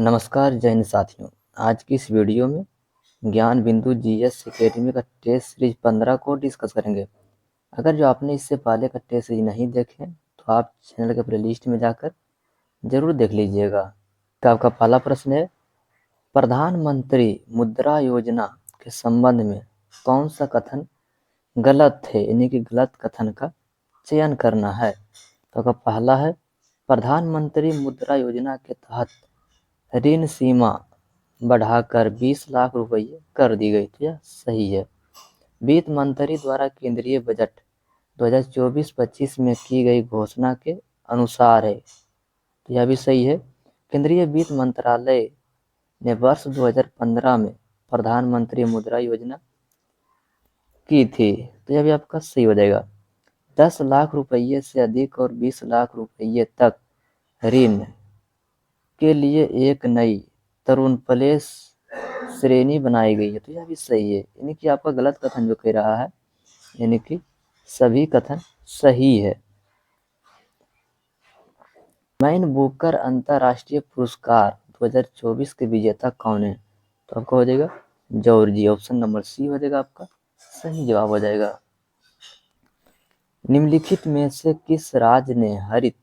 नमस्कार जय हिंद साथियों। आज की इस वीडियो में ज्ञान बिंदु जीएस एकेडमी का टेस्ट सीरीज 15 को डिस्कस करेंगे। अगर जो आपने इससे पहले का टेस्ट सीरीज नहीं देखे तो आप चैनल के प्लेलिस्ट में जाकर जरूर देख लीजिएगा। तो आपका पहला प्रश्न है, प्रधानमंत्री मुद्रा योजना के संबंध में कौन सा कथन गलत है, यानी कि गलत कथन का चयन करना है। तो आपका पहला है, प्रधानमंत्री मुद्रा योजना के तहत ऋण सीमा बढ़ाकर 20 लाख रुपये कर दी गई। तो यह सही है। वित्त मंत्री द्वारा केंद्रीय बजट 2024-25 में की गई घोषणा के अनुसार है। तो यह भी सही है। केंद्रीय वित्त मंत्रालय ने वर्ष 2015 में प्रधानमंत्री मुद्रा योजना की थी। तो यह भी आपका सही हो जाएगा। 10 लाख रुपये से अधिक और 20 लाख रुपये तक ऋण के लिए एक नई तरुण प्लेस श्रेणी बनाई गई है। तो यह भी सही है, यानी कि आपका गलत कथन जो कह रहा है, यानी कि सभी कथन सही है। मैन बुकर अंतरराष्ट्रीय पुरस्कार 2024 के विजेता कौन है। तो आपका हो जाएगा जॉर्जी। ऑप्शन नंबर सी हो जाएगा, आपका सही जवाब हो जाएगा। निम्नलिखित में से किस राज्य ने हरित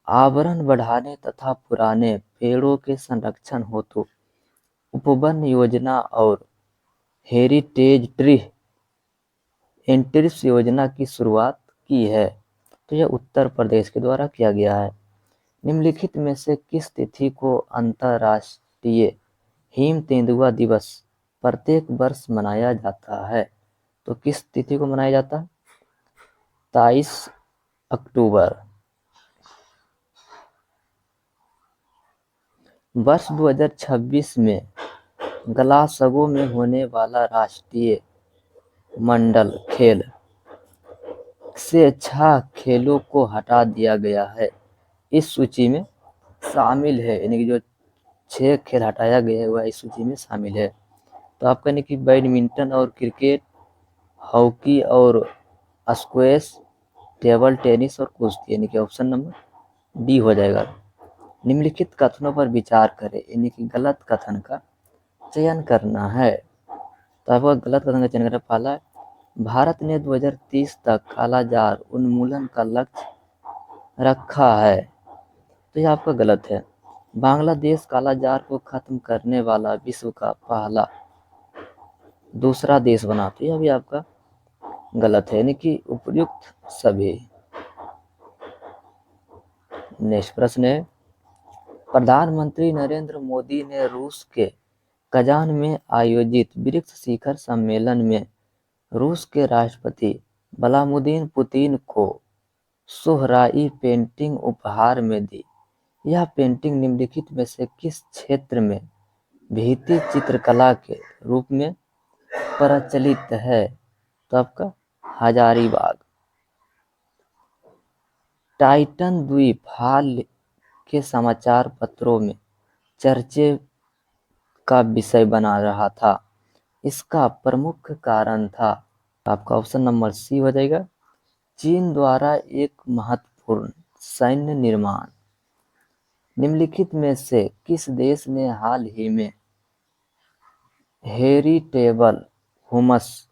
आवरण बढ़ाने तथा पुराने पेड़ों के संरक्षण हेतु उपवन योजना और हेरिटेज ट्री एंट्रीज योजना की शुरुआत की है। तो यह उत्तर प्रदेश के द्वारा किया गया है। निम्नलिखित में से किस तिथि को अंतर्राष्ट्रीय हिम तेंदुआ दिवस प्रत्येक वर्ष मनाया जाता है। तो किस तिथि को मनाया जाता है? 23 अक्टूबर। वर्ष 2026 में ग्लासगो में होने वाला राष्ट्रीय मंडल खेल से 6 खेलों को हटा दिया गया है। इस सूची में शामिल है, यानी कि जो 6 खेल हटाया गया है वह इस सूची में शामिल है। तो आपका यानी कि बैडमिंटन और क्रिकेट, हॉकी और स्क्वैश, टेबल टेनिस और कुश्ती, यानी कि ऑप्शन नंबर डी हो जाएगा। निम्नलिखित कथनों पर विचार करें, यानी कि गलत कथन का चयन करना है। तो आपको गलत कथन का चयन करना। पहला, भारत ने 2030 तक कालाजार उन्मूलन का लक्ष्य रखा है। तो यह आपका गलत है। बांग्लादेश कालाजार को खत्म करने वाला विश्व का पहला दूसरा देश बना। तो यह भी आपका गलत है, यानी कि उपयुक्त सभी। नेक्स्ट प्रश्न है, प्रधानमंत्री नरेंद्र मोदी ने रूस के कजान में आयोजित ब्रिक्स शिखर सम्मेलन में रूस के राष्ट्रपति व्लादिमीर पुतिन को सोहराई पेंटिंग उपहार में दी। यह पेंटिंग निम्नलिखित में से किस क्षेत्र में भित्ति चित्रकला के रूप में प्रचलित है। तो आपका हजारीबाग। टाइटन द्वीप हाल के समाचार पत्रों में चर्चे का विषय बना रहा था। इसका प्रमुख कारण था। आपका ऑप्शन नंबर सी हो जाएगा, चीन द्वारा एक महत्वपूर्ण सैन्य निर्माण। निम्नलिखित में से किस देश ने हाल ही में हेरिटेबल ह्यूमस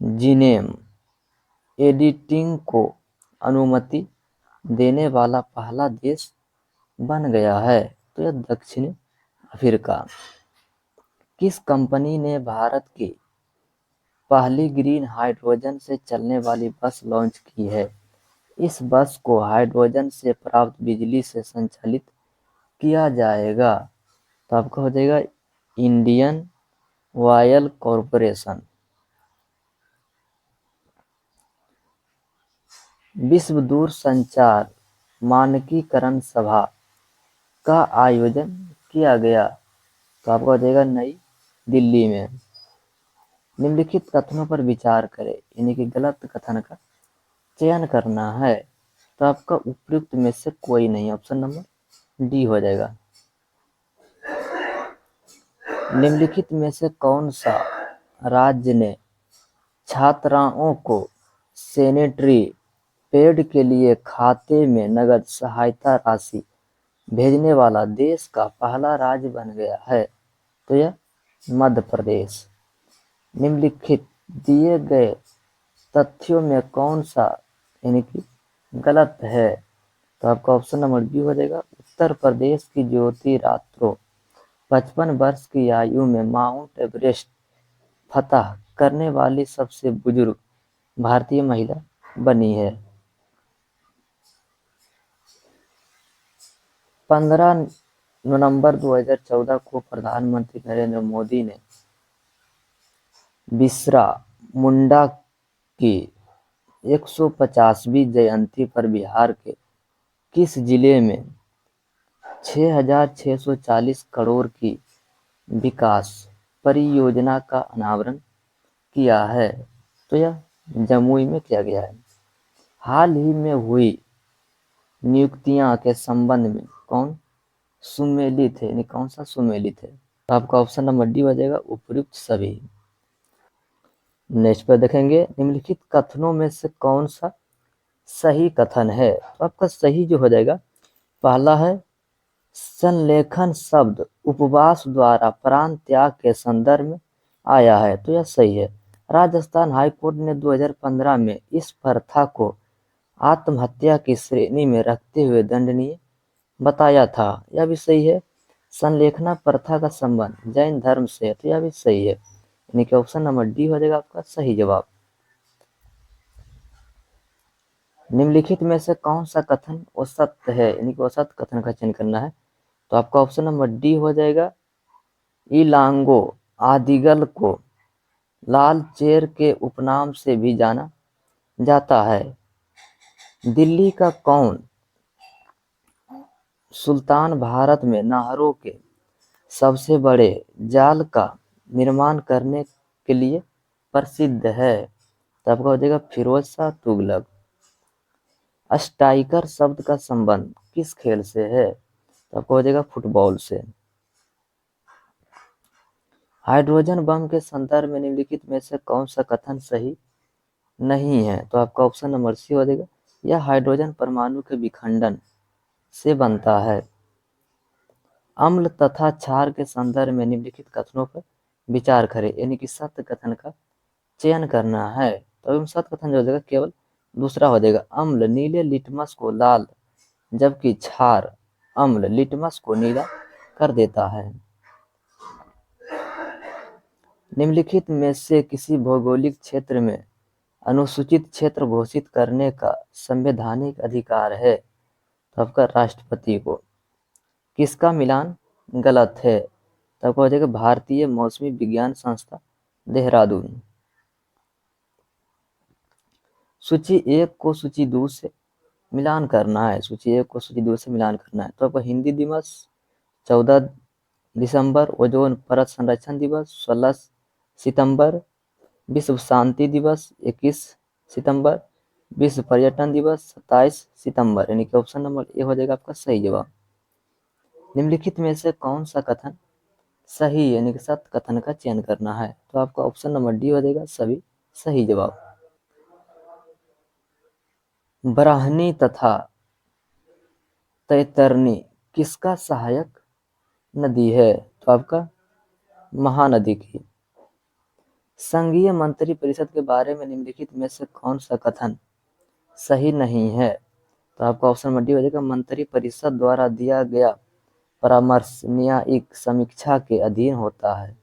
जीनोम एडिटिंग को अनुमति देने वाला पहला देश बन गया है। तो यह दक्षिण अफ्रीका। किस कंपनी ने भारत की पहली ग्रीन हाइड्रोजन से चलने वाली बस लॉन्च की है। इस बस को हाइड्रोजन से प्राप्त बिजली से संचालित किया जाएगा। तो आपका हो जाएगा इंडियन ऑयल कॉरपोरेशन। विश्व दूरसंचार मानकीकरण सभा का आयोजन किया गया। तो आपका हो जाएगा नई दिल्ली में। निम्नलिखित कथनों पर विचार करें, यानी कि गलत कथन का चयन करना है। तो आपका उपयुक्त में से कोई नहीं, ऑप्शन नंबर डी हो जाएगा। निम्नलिखित में से कौन सा राज्य ने छात्राओं को सैनिटरी पैड के लिए खाते में नगद सहायता राशि भेजने वाला देश का पहला राज्य बन गया है? तो यह मध्य प्रदेश। निम्नलिखित दिए गए तथ्यों में कौन सा यानी कि गलत है? तो आपका ऑप्शन नंबर बी हो जाएगा। उत्तर प्रदेश की ज्योति रात्रो 55 वर्ष की आयु में माउंट एवरेस्ट फतह करने वाली सबसे बुजुर्ग भारतीय महिला बनी है। 15 नवंबर 2014 को प्रधानमंत्री नरेंद्र मोदी ने बिरसा मुंडा की 150वीं जयंती पर बिहार के किस जिले में 6,640 करोड़ की विकास परियोजना का अनावरण किया है? तो यह जमुई में किया गया है। हाल ही में हुई नियुक्तियां के संबंध में कौन सुमेलित है, यानी कौन सा सुमेलित है? तो आपका ऑप्शन नंबर डी हो जाएगा, उपयुक्त सभी। नेक्स्ट पर देखेंगे, निम्नलिखित कथनों में से कौन सा सही कथन है? तो आपका सही जो हो जाएगा, पहला है संलेखन शब्द उपवास द्वारा प्राण त्याग के संदर्भ में आया है, तो यह सही है। राजस्थान हाईकोर्ट ने 2015 में इस प्रथा को आत्महत्या की श्रेणी में रखते हुए दंडनीय बताया था, यह भी सही है। संलेखना प्रथा का संबंध जैन धर्म से है, तो यह भी सही है, यानी कि ऑप्शन नंबर डी हो जाएगा आपका सही जवाब। निम्नलिखित में से कौन सा कथन असत है, यानी कि असत कथन का चयन करना है? तो आपका ऑप्शन नंबर डी हो जाएगा। इलांगो आदिगल को लाल चेर के उपनाम से भी जाना जाता है। दिल्ली का कौन सुल्तान भारत में नहरों के सबसे बड़े जाल का निर्माण करने के लिए प्रसिद्ध है? तो आपका हो जाएगा फिरोज शाह तुगलक। स्ट्राइकर शब्द का संबंध किस खेल से है? तो आपको हो जाएगा फुटबॉल से। हाइड्रोजन बम के संदर्भ में निम्नलिखित में से कौन सा कथन सही नहीं है? तो आपका ऑप्शन नंबर सी हो जाएगा, यह हाइड्रोजन परमाणु के विखंडन से बनता है। अम्ल तथा क्षार के संदर्भ में निम्नलिखित कथनों पर विचार करें, यानी कि सत्य कथन का चयन करना है। तो सत्य कथन जो हो जाएगा केवल दूसरा हो जाएगा। अम्ल नीले लिटमस को लाल, जबकि क्षार अम्ल लिटमस को नीला कर देता है। निम्नलिखित में से किसी भौगोलिक क्षेत्र में अनुसूचित क्षेत्र घोषित करने का संवैधानिक अधिकार है? तो आपका राष्ट्रपति को। किसका मिलान गलत है? तो आपको हो जाएगा भारतीय मौसमी विज्ञान संस्था देहरादून। सूची 1 को सूची 2 से मिलान करना है। सूची 1 को सूची 2 से मिलान करना है। तो आपको हिंदी दिवस 14 दिसंबर, ओजोन परत संरक्षण दिवस 16 सितंबर, विश्व शांति दिवस 21 सितंबर, विश्व पर्यटन दिवस 27 सितंबर, यानी कि ऑप्शन नंबर ए हो जाएगा आपका सही जवाब। निम्नलिखित में से कौन सा कथन सही यानी कि सत्य कथन का चयन करना है? तो आपका ऑप्शन नंबर डी हो जाएगा सभी सही जवाब। ब्राह्मणी तथा तैतरनी किसका सहायक नदी है? तो आपका महानदी की। संघीय मंत्री परिषद के बारे में निम्नलिखित में से कौन सा कथन सही नहीं है? तो आपका ऑप्शन नंबर डी हो जाएगा, मंत्री परिषद द्वारा दिया गया परामर्श न्यायिक समीक्षा के अधीन होता है।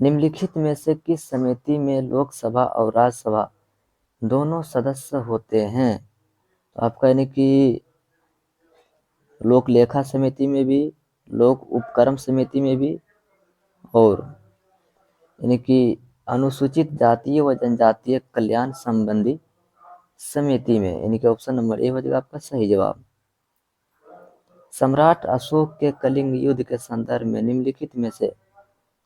निम्नलिखित में से किस समिति में लोकसभा और राज्यसभा दोनों सदस्य होते हैं? तो आपका यानी कि लोक लेखा समिति में भी, लोक उपक्रम समिति में भी, और यानी कि अनुसूचित जातीय व जनजातीय कल्याण संबंधी समिति में, यानी कि ऑप्शन नंबर ए हो जाएगा आपका सही जवाब। सम्राट अशोक के कलिंग युद्ध के संदर्भ में निम्नलिखित में से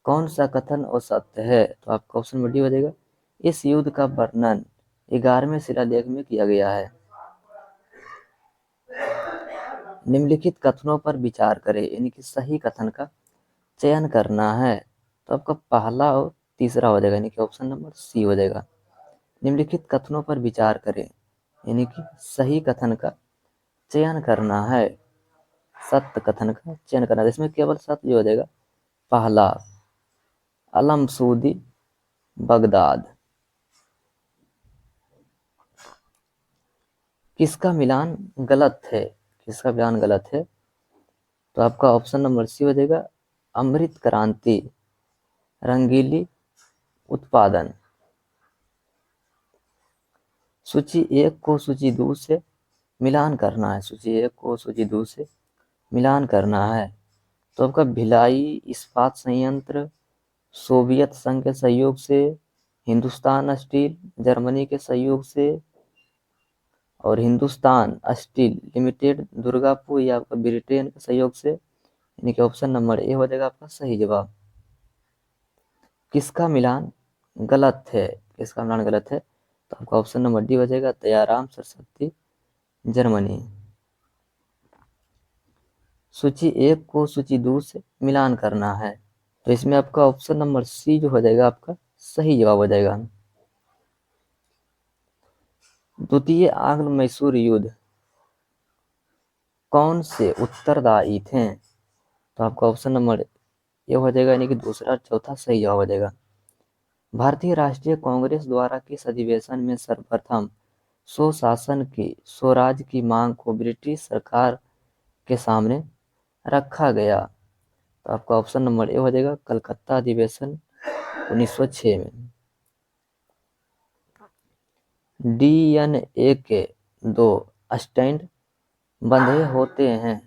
कौन सा कथन असत्य है? तो आपका ऑप्शन नंबर डी हो जाएगा, इस युद्ध का वर्णन 11वें शिलालेख में किया गया है। निम्नलिखित कथनों पर विचार करें, यानी कि सही कथन का चयन करना है। तो आपका पहला और तीसरा हो जाएगा, यानी कि ऑप्शन नंबर सी हो जाएगा। निम्नलिखित कथनों पर विचार करें, यानी कि सही कथन का चयन करना है, सत्य कथन का चयन करना है। इसमें केवल सत्य जो हो जाएगा। पहला, अलमसूदी बगदाद। किसका मिलान गलत है? किसका मिलान गलत है? तो आपका ऑप्शन नंबर सी हो जाएगा, अमृत क्रांति, रंगीली उत्पादन। सूची 1 को सूची 2 से मिलान करना है। सूची 1 को सूची 2 से मिलान करना है। तो आपका भिलाई इस्पात संयंत्र सोवियत संघ के सहयोग से, हिंदुस्तान स्टील जर्मनी के सहयोग से, और हिंदुस्तान स्टील लिमिटेड दुर्गापुर या आपका ब्रिटेन के सहयोग से। यानी कि ऑप्शन नंबर ए हो जाएगा आपका सही जवाब। किसका मिलान गलत है? किसका मिलान गलत है? तो आपका ऑप्शन नंबर डी हो जाएगा, दयाराम सरस्वती जर्मनी। सूची 1 को सूची 2 से मिलान करना है। तो इसमें आपका ऑप्शन नंबर सी जो हो जाएगा आपका सही जवाब हो जाएगा। द्वितीय आंग्ल मैसूर युद्ध कौन से उत्तरदायी थे? तो आपका ऑप्शन नंबर ए हो जाएगा, यानी कि दूसरा और चौथा सही जवाब हो जाएगा। भारतीय राष्ट्रीय कांग्रेस द्वारा किस अधिवेशन में सर्वप्रथम स्वराज की मांग को ब्रिटिश सरकार के सामने रखा गया? तो आपका ऑप्शन नंबर ए हो जाएगा, कलकत्ता अधिवेशन 1906 में। डीएनए के 2 स्टैंड बंधे होते हैं।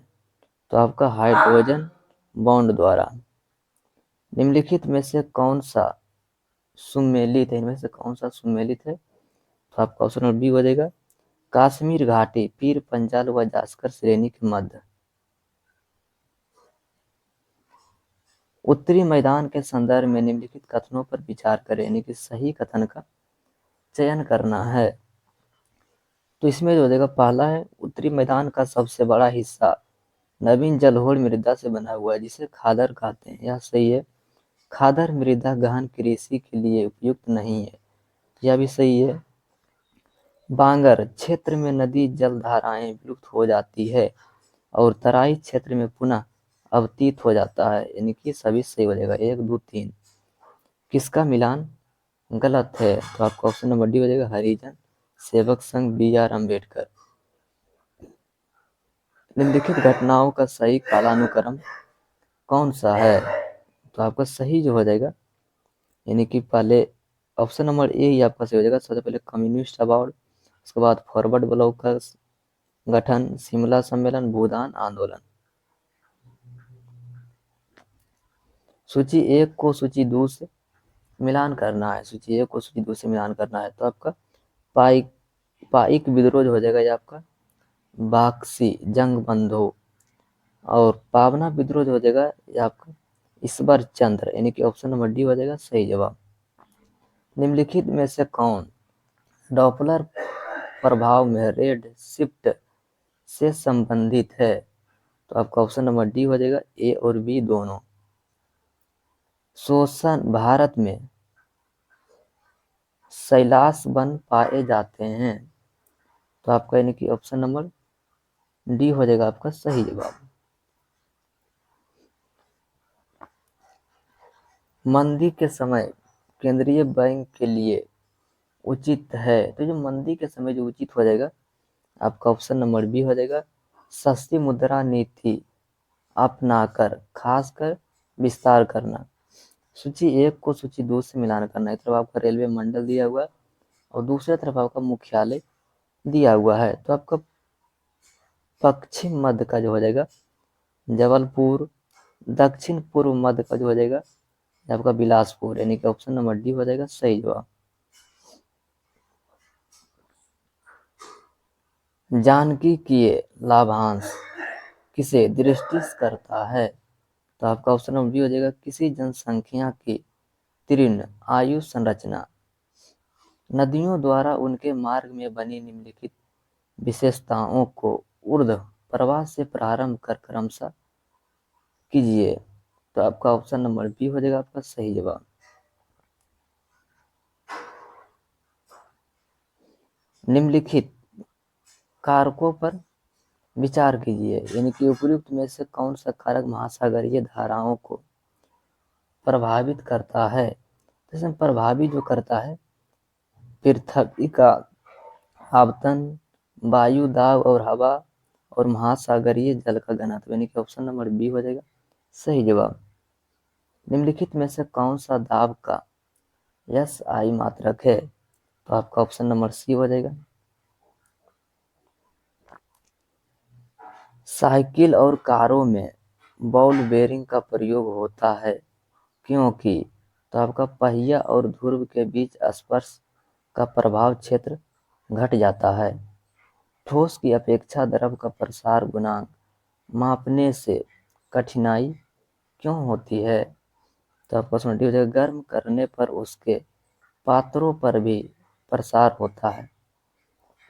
तो आपका हाइड्रोजन बॉन्ड द्वारा। निम्नलिखित में से कौन सा सुमेलित है? इनमें से कौन सा सुमेलित है? तो आपका ऑप्शन नंबर बी हो जाएगा, कश्मीर घाटी पीर पंजाल व जास्कर श्रेणी के मध्य। उत्तरी मैदान के संदर्भ में निम्नलिखित कथनों पर विचार करें, यानी कि सही कथन का चयन करना है। तो इसमें जो हो जाएगा, पहला है, उत्तरी मैदान का सबसे बड़ा हिस्सा नवीन जलोढ़ मृदा से बना हुआ है जिसे खादर कहते हैं। यह सही है। खादर मृदा गहन कृषि के लिए उपयुक्त नहीं है। यह भी सही है। बांगर क्षेत्र में नदी जलधाराएं विलुप्त हो जाती है और तराई क्षेत्र में पुनः अवतीत हो जाता है। यानी कि सभी सही हो जाएगा, 1, 2, 3। किसका मिलान गलत है? तो आपका ऑप्शन नंबर डी हो जाएगा, हरिजन सेवक संघ BR अम्बेडकर। निम्नलिखित घटनाओं का सही कालानुक्रम कौन सा है? तो आपका सही जो हो जाएगा, यानी कि पहले ऑप्शन नंबर ए ही आपका सही हो जाएगा। सबसे पहले कम्युनिस्ट अवार्ड, उसके बाद फॉरवर्ड ब्लॉक का गठन, शिमला सम्मेलन, भूदान आंदोलन। सूची 1 को सूची 2 से मिलान करना है। सूची 1 को सूची 2 से मिलान करना है। तो आपका पाइक विद्रोह हो जाएगा, ये आपका बाक्सी जंग बंधु, और पावना विद्रोह हो जाएगा ये आपका ईश्वर चंद्र। यानी कि ऑप्शन नंबर डी हो जाएगा सही जवाब। निम्नलिखित में से कौन डॉपलर प्रभाव में रेड शिफ्ट से संबंधित है? तो आपका ऑप्शन नंबर डी हो जाएगा, ए और बी दोनों। शोषण भारत में शैलाश वन पाए जाते हैं। तो आपका यानी कि ऑप्शन नंबर डी हो जाएगा आपका सही जवाब। मंदी के समय केंद्रीय बैंक के लिए उचित है। तो जो मंदी के समय जो उचित हो जाएगा, आपका ऑप्शन नंबर बी हो जाएगा, सस्ती मुद्रा नीति अपनाकर खासकर विस्तार करना। सूची 1 को सूची 2 से मिलान करना है। एक तरफ आपका रेलवे मंडल दिया हुआ है और दूसरी तरफ आपका मुख्यालय दिया हुआ है। तो आपका पश्चिम मध्य का जो हो जाएगा जबलपुर, दक्षिण पूर्व मध्य का जो हो जाएगा आपका बिलासपुर। यानी कि ऑप्शन नंबर डी हो जाएगा सही जवाब। जानकीय लाभांश किसे दृष्टिस करता है? तो आपका ऑप्शन नंबर बी हो जाएगा, किसी जनसंख्या की तीव्र आयु संरचना। नदियों द्वारा उनके मार्ग में बनी निम्नलिखित विशेषताओं को ऊर्ध्व प्रवाह से प्रारंभ कर क्रमशः कीजिए। तो आपका ऑप्शन नंबर बी हो जाएगा आपका सही जवाब। निम्नलिखित कारकों पर विचार कीजिए, यानी कि उपयुक्त में से कौन सा कारक महासागरीय धाराओं को प्रभावित करता है। तो इसमें प्रभावित जो करता है पृथ्वी का आवर्तन, वायु दाब और हवा और महासागरीय जल का घनत्व, यानी कि ऑप्शन नंबर बी हो जाएगा सही जवाब। निम्नलिखित में से कौन सा दाब का SI मात्रक है, तो आपका ऑप्शन नंबर सी हो जाएगा। साइकिल और कारों में बॉल बेरिंग का प्रयोग होता है क्योंकि, तो आपका पहिया और ध्रुव के बीच स्पर्श का प्रभाव क्षेत्र घट जाता है। ठोस की अपेक्षा द्रव का प्रसार गुणांक मापने से कठिनाई क्यों होती है, तो आपका ऑप्शन डी हो जाएगा। गर्म करने पर उसके पात्रों पर भी प्रसार होता है।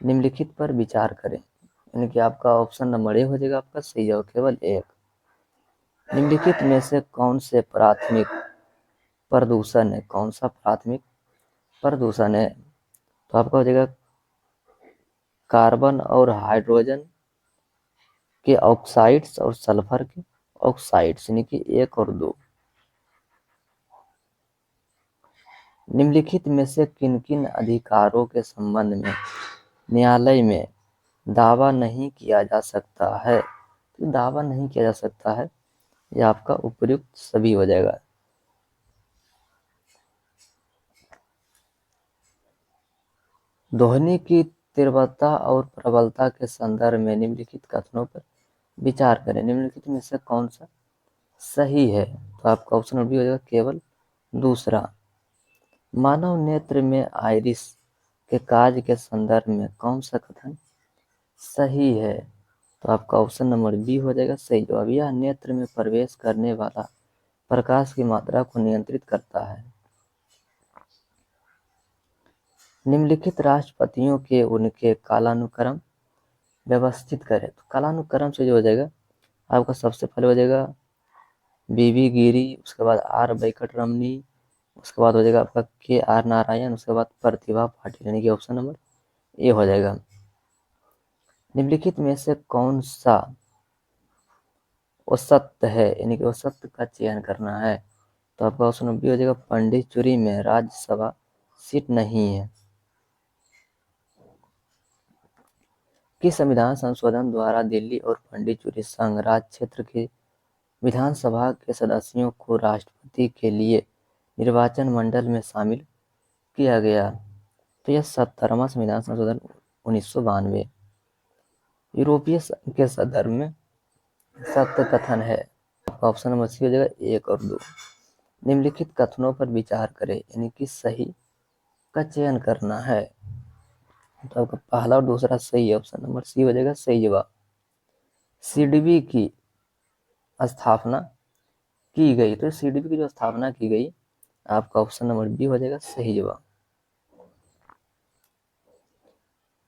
निम्नलिखित पर विचार करें, यानी कि आपका ऑप्शन नंबर ए हो जाएगा आपका सही जवाब, केवल एक। निम्नलिखित में से कौन से प्राथमिक प्रदूषण है, कौन सा प्राथमिक प्रदूषण है, तो आपका हो जाएगा कार्बन और हाइड्रोजन के ऑक्साइड्स और सल्फर के ऑक्साइड्स, यानी कि 1 और 2। निम्नलिखित में से किन किन अधिकारों के संबंध में न्यायालय में दावा नहीं किया जा सकता है, तो दावा नहीं किया जा सकता है, यह आपका उपयुक्त सभी हो जाएगा। ध्वनि की तीव्रता और प्रबलता के संदर्भ में निम्नलिखित कथनों पर विचार करें। निम्नलिखित में से कौन सा सही है, तो आपका ऑप्शन बी हो जाएगा केवल दूसरा। मानव नेत्र में आइरिस के कार्य के संदर्भ में कौन सा कथन सही है, तो आपका ऑप्शन नंबर बी हो जाएगा सही जवाब। यह नेत्र में प्रवेश करने वाला प्रकाश की मात्रा को नियंत्रित करता है। निम्नलिखित राष्ट्रपतियों के उनके कालानुक्रम व्यवस्थित करें, तो कालानुक्रम से जो हो जाएगा आपका सबसे पहले हो जाएगा BB गिरी, उसके बाद R वेंकटरमणी, उसके बाद हो जाएगा आपका KR नारायण, उसके बाद प्रतिभा पाटिल, यानी कि ऑप्शन नंबर ए हो जाएगा। निम्नलिखित में से कौन सा औसत है, यानी कि औसत का चयन करना है, तो आपका ऑप्शन नंबर बी हो जाएगा पंडिचेरी में राज्यसभा सीट नहीं है। किस संविधान संशोधन द्वारा दिल्ली और पंडिचेरी संघ राज्य क्षेत्र के विधानसभा के सदस्यों को राष्ट्रपति के लिए निर्वाचन मंडल में शामिल किया गया, तो यह 70वां संविधान संशोधन 1992 यूरोपीय संघ के संदर्भ में सत्य कथन है। आपका ऑप्शन नंबर सी हो जाएगा 1 और 2। निम्नलिखित कथनों पर विचार करें, यानी कि सही का चयन करना है, तो आपका पहला और दूसरा सही है, ऑप्शन नंबर सी हो जाएगा सही जवाब। CDB की स्थापना की गई, तो CDB की जो स्थापना की गई आपका ऑप्शन नंबर बी हो जाएगा सही जवाब।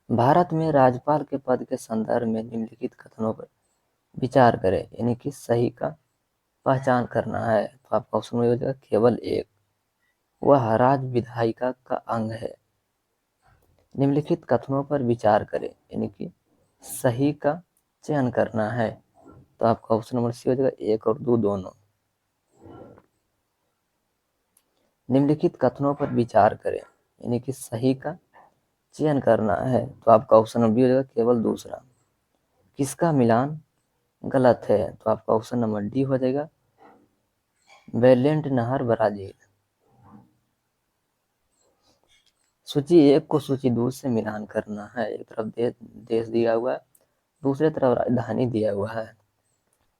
भारत में राज्यपाल के पद के संदर्भ में निम्नलिखित कथनों पर विचार करें, यानी कि सही का पहचान करना है, तो आपका ऑप्शन हो जाएगा केवल एक, वह राज्य विधायिका का अंग है। निम्नलिखित कथनों पर विचार करें, यानी कि सही का चयन करना है, तो आपका ऑप्शन नंबर सी हो जाएगा 1 और 2 दोनों। निम्नलिखित कथनों पर विचार करें, यानी कि सही का चयन करना है, तो आपका ऑप्शन नंबर बी हो जाएगा केवल दूसरा। किसका मिलान गलत है, तो आपका ऑप्शन नंबर डी हो जाएगा वेलेंट नहर ब्राजील। सूची 1 को सूची 2 से मिलान करना है। एक तरफ देश दिया हुआ है, दूसरी तरफ राजधानी दिया हुआ है,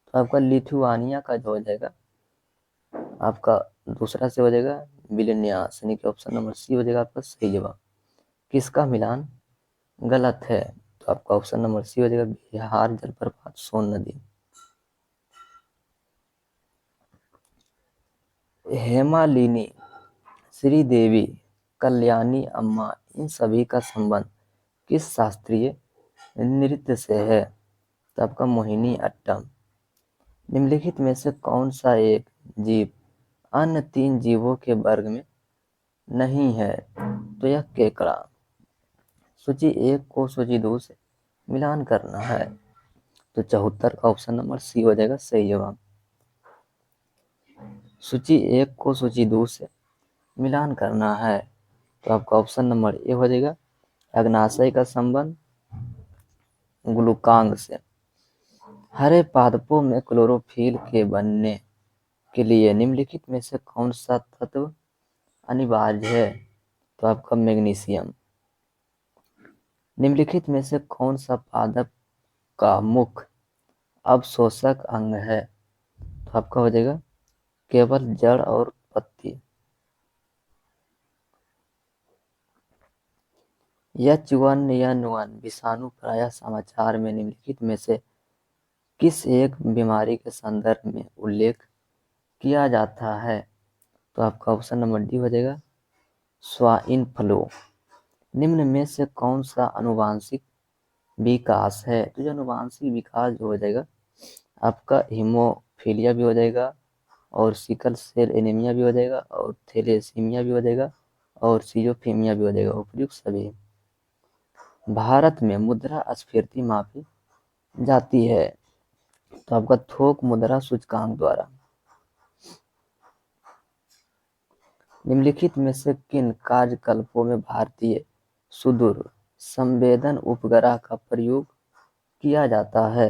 तो आपका लिथुआनिया का जो हो जाएगा आपका दूसरा से हो जाएगा विलिनियस, यानी कि ऑप्शन नंबर सी हो जाएगा आपका सही जवाब। किसका मिलान गलत है, तो आपका ऑप्शन नंबर सी हो जाएगा बिहार जलप्रपात सोन नदी। हेमालिनी, श्रीदेवी, कल्याणी अम्मा, इन सभी का संबंध किस शास्त्रीय नृत्य से है, तो आपका मोहिनी अट्टम। निम्नलिखित में से कौन सा एक जीव अन्य 3 जीवों के वर्ग में नहीं है, तो यह केकड़ा। सूची 1 को सूची 2 से मिलान करना है, तो 74 का ऑप्शन नंबर सी हो जाएगा सही जवाब। सूची 1 को सूची 2 से मिलान करना है, तो आपका ऑप्शन नंबर ए हो जाएगा अग्नाशय का संबंध ग्लूकांग से। हरे पादपों में क्लोरोफिल के बनने के लिए निम्नलिखित में से कौन सा तत्व अनिवार्य है, तो आपका मैग्नीशियम। निम्नलिखित में से कौन सा पादप का मुख्य अवशोषक अंग है, तो आपका हो जाएगा केवल जड़ और पत्ती। H1N1 विषाणु प्रायः समाचार में निम्नलिखित में से किस एक बीमारी के संदर्भ में उल्लेख किया जाता है, तो आपका ऑप्शन नंबर डी हो जाएगा स्वाइन फ्लू। निम्न में से कौन सा अनुवांशिक विकास है, तो जो अनुवांशिक विकास जो हो जाएगा आपका हीमोफीलिया भी हो जाएगा और सिकल सेल एनीमिया भी हो जाएगा और थैलेसीमिया भी हो जाएगा और सिजोफ्रेनिया भी हो जाएगा, उपयुक्त सभी। भारत में मुद्रा स्फीति मापी जाती है, तो आपका थोक मुद्रा सूचकांक द्वारा। निम्नलिखित में से किन कार्यकल्पों में भारतीय सुदूर संवेदन उपग्रह का प्रयोग किया जाता है,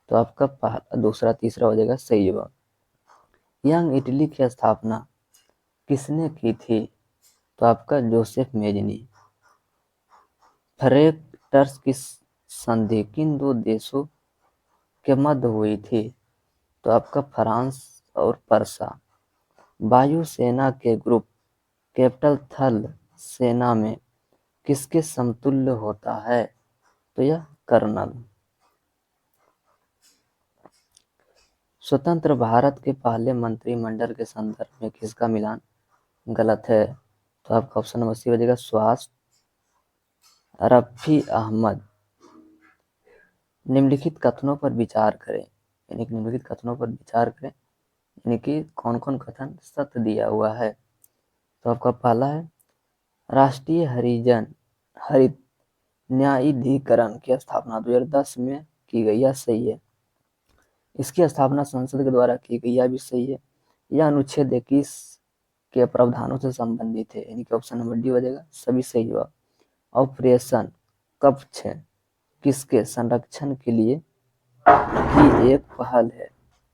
तो आपका पहला दूसरा तीसरा हो जाएगा सही जवाब। यंग इटली की स्थापना किसने की थी, तो आपका जोसेफ मेजनी। फ्रेक्टर्स की संधि किन दो देशों के मध्य हुई थी, तो आपका फ्रांस और पर्सा। वायुसेना के ग्रुप कैपिटल थल सेना में किसके समतुल्य होता है, तो यह कर्नल। स्वतंत्र भारत के पहले मंत्रिमंडल के संदर्भ में किसका मिलान गलत है, तो आपका ऑप्शन नंबर सी हो जाएगा स्वास रफी अहमद। निम्नलिखित कथनों पर विचार करें, यानी कि निम्नलिखित कथनों पर विचार करें, यानी कि कौन कौन कथन सत्य दिया हुआ है, तो आपका पहला है राष्ट्रीय हरित न्यायाधिकरण की स्थापना 2010 में की गई, यह सही है। इसकी स्थापना संसद के द्वारा की गई, यह भी सही है। यह अनुच्छेद 21 के प्रावधानों से संबंधित है, यानी कि ऑप्शन नंबर डी हो जाएगा सभी सही जवाब। ऑपरेशन कवच किसके संरक्षण के लिए की एक पहल है,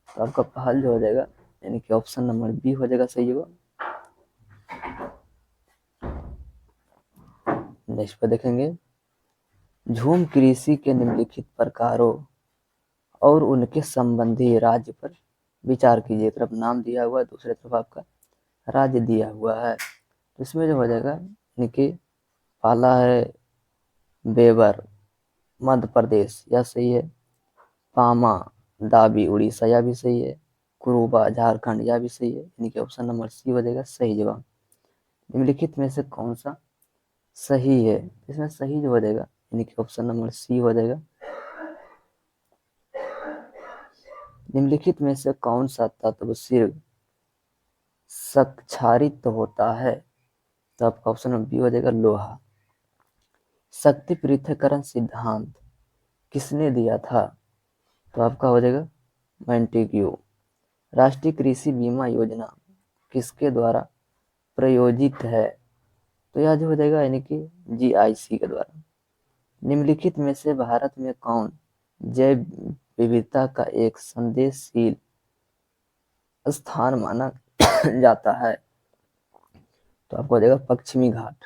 तो आपका पहल जो हो जाएगा यानी कि ऑप्शन नंबर बी हो जाएगा सही जवाब। नेक्स्ट पर देखेंगे झूम कृषि के निम्नलिखित प्रकारों और उनके संबंधी राज्य पर विचार कीजिए। तरफ नाम दिया हुआ है, दूसरे तरफ आपका राज्य दिया हुआ है, तो इसमें जो हो जाएगा यानी कि पहला है बेबर मध्य प्रदेश, यह सही है। पामा दाबी उड़ीसा, यह भी सही है। कुरुबा झारखंड, यह भी सही है, यानी कि ऑप्शन नंबर सी हो जाएगा सही जवाब। निम्नलिखित में से कौन सा सही है, इसमें सही जो हो जाएगा यानी कि ऑप्शन नंबर सी हो जाएगा। निम्नलिखित में से कौन सा तत्व सिर्फ क्षारित होता है, तो आपका ऑप्शन नंबर बी हो जाएगा लोहा। शक्ति पृथक्करण सिद्धांत किसने दिया था, तो आपका हो जाएगा मैंटेग्यू। राष्ट्रीय कृषि बीमा योजना किसके द्वारा प्रायोजित है, तो यह जो हो जाएगा यानी कि GIC के द्वारा। निम्नलिखित में से भारत में कौन जैव विविधता का एक संवेदनशील स्थान माना जाता है, तो आपको हो जाएगा पश्चिमी घाट।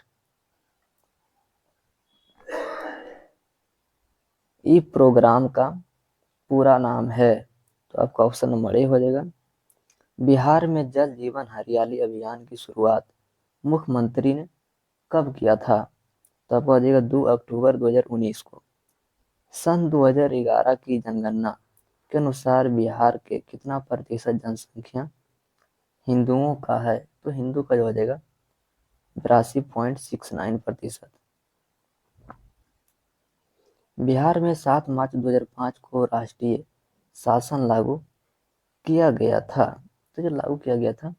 ई प्रोग्राम का पूरा नाम है, तो आपका ऑप्शन नंबर ए हो जाएगा। बिहार में जल जीवन हरियाली अभियान की शुरुआत मुख्यमंत्री ने कब किया था, तो आपको हो जाएगा 2 अक्टूबर 2019 को। सन 2011 की जनगणना के अनुसार बिहार के कितना प्रतिशत जनसंख्या हिंदुओं का है, तो हिंदू का जो हो जाएगा 82.69%। बिहार में 7 मार्च 2005 को राष्ट्रीय शासन लागू किया गया था, तो जो लागू किया गया था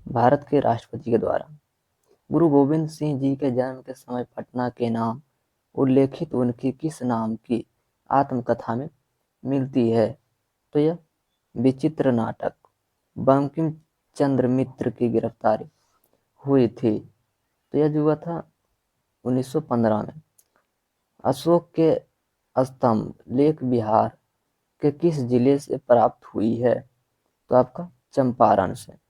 भारत के राष्ट्रपति के द्वारा। गुरु गोविंद सिंह जी के जन्म के समय पटना के नाम उल्लेखित उनकी किस नाम की आत्मकथा में मिलती है। तो यह विचित्र नाटक बंकिम चंद्र मित्र की गिरफ्तारी हुई थी। तो यह जो हुआ था 1915 में। अशोक के स्तंभ लेख बिहार के किस जिले से प्राप्त हुई है? तो आपका चंपारण से।